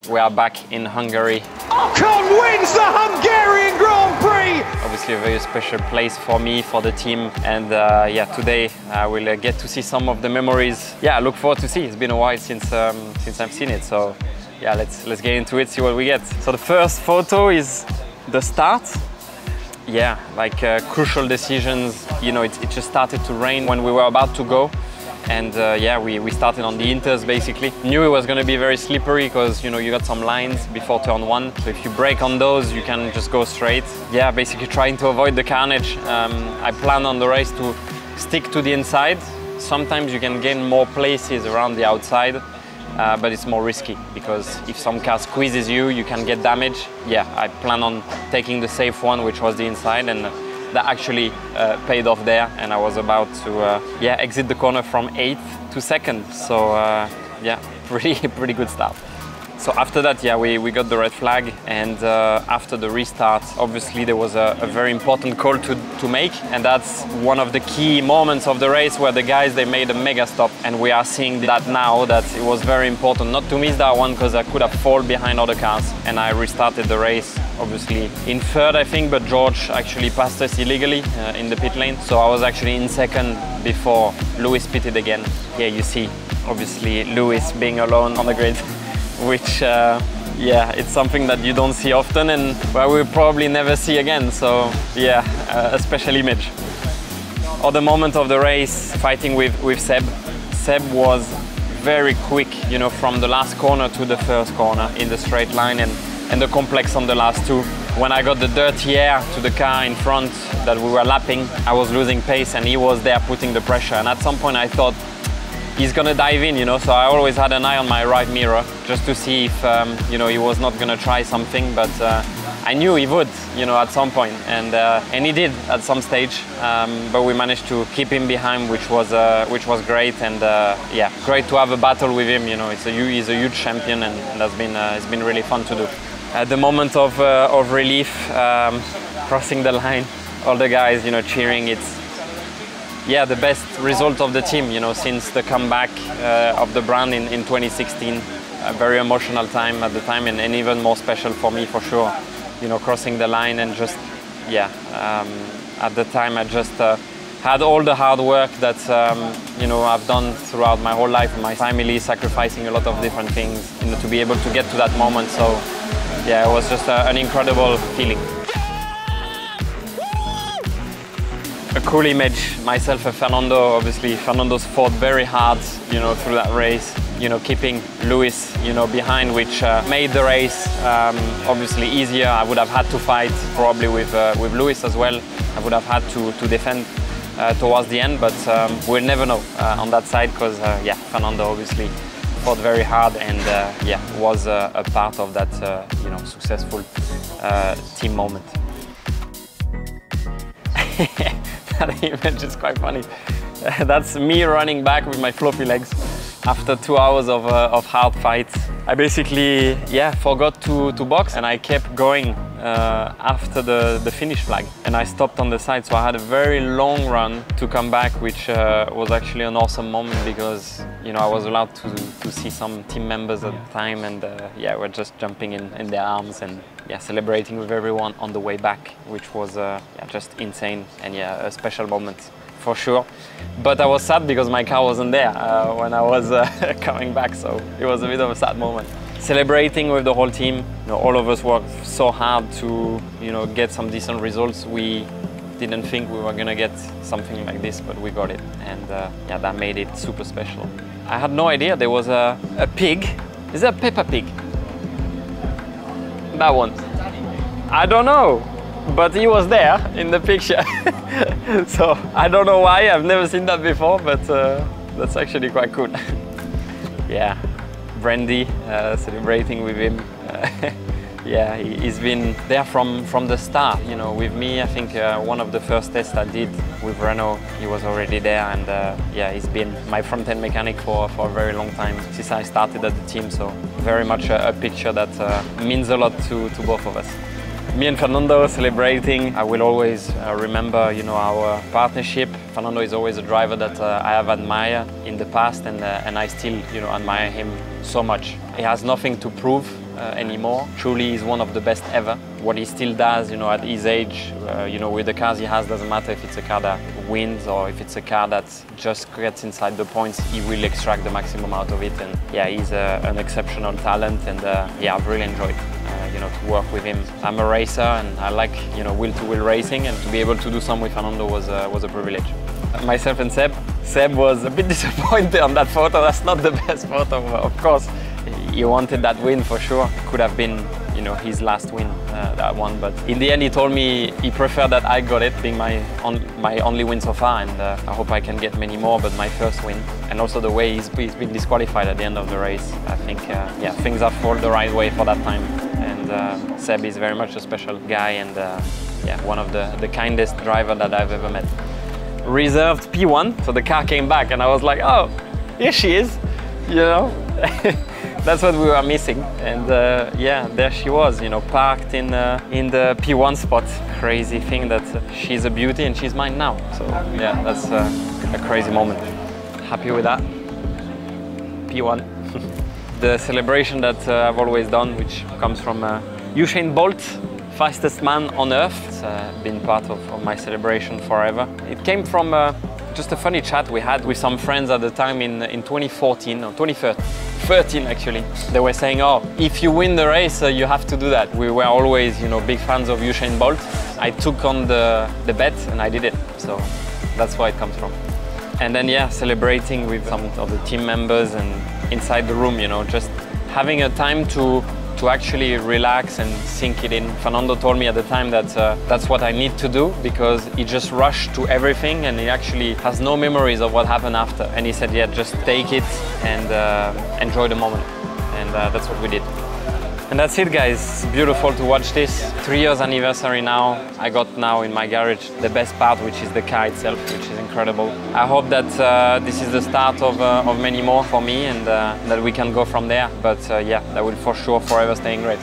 We are back in Hungary. Ocon wins the Hungarian Grand Prix! Obviously a very special place for me, for the team, and yeah, today I will get to see some of the memories. Yeah, I look forward to see. It's been a while since I've seen it, so yeah, let's get into it, see what we get. So the first photo is the start. Yeah, like crucial decisions. You know, it just started to rain when we were about to go. And yeah, we started on the inters basically. Knew it was going to be very slippery because, you know, you got some lines before turn 1. So if you brake on those, you can just go straight. Yeah, basically trying to avoid the carnage. I plan on the race to stick to the inside. Sometimes you can gain more places around the outside, but it's more risky because if some car squeezes you, you can get damage. Yeah, I plan on taking the safe one, which was the inside, and that actually paid off there, and I was about to yeah, exit the corner from 8th to 2nd. So yeah, pretty good start. So after that, yeah, we got the red flag, and after the restart, obviously there was a very important call to make, and that's one of the key moments of the race where the guys, they made a mega stop, and we are seeing that now, that it was very important not to miss that one because I could have fallen behind other cars, and I restarted the race, obviously in 3rd, I think, but George actually passed us illegally in the pit lane, so I was actually in 2nd before Lewis pitted again. Yeah, you see, obviously Lewis being alone on the grid. Which, yeah, it's something that you don't see often and where we'll probably never see again. So, yeah, a special image. Other moment of the race, fighting with Seb. Seb was very quick, you know, from the last corner to the first corner in the straight line, and the complex on the last two. When I got the dirty air to the car in front that we were lapping, I was losing pace and he was there putting the pressure. And at some point I thought, he's gonna dive in, you know, so I always had an eye on my right mirror just to see if, you know, he was not gonna try something, but I knew he would, you know, at some point, and he did at some stage, but we managed to keep him behind, which was great, and yeah, great to have a battle with him, you know, he's a huge champion, and it's been really fun to do. At the moment of relief, crossing the line, all the guys, you know, cheering, it's, yeah, the best result of the team, you know, since the comeback of the brand in 2016. A very emotional time at the time, and even more special for me, for sure. You know, crossing the line and just, yeah, at the time I just had all the hard work that, you know, I've done throughout my whole life, my family, sacrificing a lot of different things, you know, to be able to get to that moment. So, yeah, it was just an incredible feeling. A cool image, myself and Fernando. Obviously, Fernando's fought very hard, you know, through that race, you know, keeping Lewis, you know, behind, which made the race obviously easier. I would have had to fight probably with Lewis as well. I would have had to defend towards the end, but we'll never know on that side because, yeah, Fernando obviously fought very hard and, yeah, was a part of that, you know, successful team moment. That image is quite funny. That's me running back with my floppy legs after 2 hours of hard fights. I basically, yeah, forgot to box, and I kept going after the finish flag, and I stopped on the side, so I had a very long run to come back, which was actually an awesome moment because, you know, I was allowed to see some team members at the time, and yeah, we're just jumping in their arms and, yeah, celebrating with everyone on the way back, which was yeah, just insane, and yeah, a special moment for sure. But I was sad because my car wasn't there when I was coming back, so it was a bit of a sad moment. Celebrating with the whole team, you know, all of us worked so hard to, you know, get some decent results. We didn't think we were gonna get something like this, but we got it, and yeah, that made it super special. I had no idea there was a pig. Is that Peppa Pig? That one. I don't know, but he was there in the picture. So I don't know why, I've never seen that before, but that's actually quite cool. Yeah, Brandy, celebrating with him. Yeah, he's been there from the start, you know, with me. I think one of the first tests I did with Renault, he was already there, and yeah, he's been my front-end mechanic for a very long time since I started at the team, so very much a picture that means a lot to both of us. Me and Fernando celebrating. I will always remember, you know, our partnership. Fernando is always a driver that I have admired in the past, and I still, you know, admire him so much. He has nothing to prove anymore. Truly, he's one of the best ever. What he still does, you know, at his age, you know, with the cars he has, doesn't matter if it's a car that wins or if it's a car that just gets inside the points, he will extract the maximum out of it. And yeah, he's an exceptional talent, and yeah, I've really enjoyed you know, to work with him. I'm a racer and I like, you know, wheel-to-wheel racing, and to be able to do some with Fernando was a privilege. Myself and Seb was a bit disappointed on that photo. That's not the best photo, of course. He wanted that win for sure. Could have been, you know, his last win, that one. But in the end, he told me he preferred that I got it, being my only win so far. And I hope I can get many more, but my first win. And also the way he's been disqualified at the end of the race. I think, yeah, things have fallen the right way for that time. And Seb is very much a special guy, and yeah, one of the kindest driver that I've ever met. Reserved P1, so the car came back, and I was like, oh, here she is, you know. That's what we were missing, and yeah, there she was, you know, parked in the P1 spot. Crazy thing that she's a beauty and she's mine now. So yeah, that's a crazy moment. Happy with that. P1. The celebration that I've always done, which comes from Usain Bolt, fastest man on earth. It's been part of my celebration forever. It came from just a funny chat we had with some friends at the time in 2014 or 2013 actually. They were saying, oh, if you win the race, you have to do that. We were always, you know, big fans of Usain Bolt. I took on the bet and I did it. So that's where it comes from. And then, yeah, celebrating with some of the team members and inside the room, you know, just having a time to actually relax and sink it in. Fernando told me at the time that that's what I need to do, because he just rushed to everything and he actually has no memories of what happened after. And he said, yeah, just take it and enjoy the moment. And that's what we did. And that's it, guys. It's beautiful to watch this. 3 years anniversary now. I got now in my garage the best part, which is the car itself, which is incredible. I hope that this is the start of many more for me, and that we can go from there. But yeah, that will for sure forever stay great.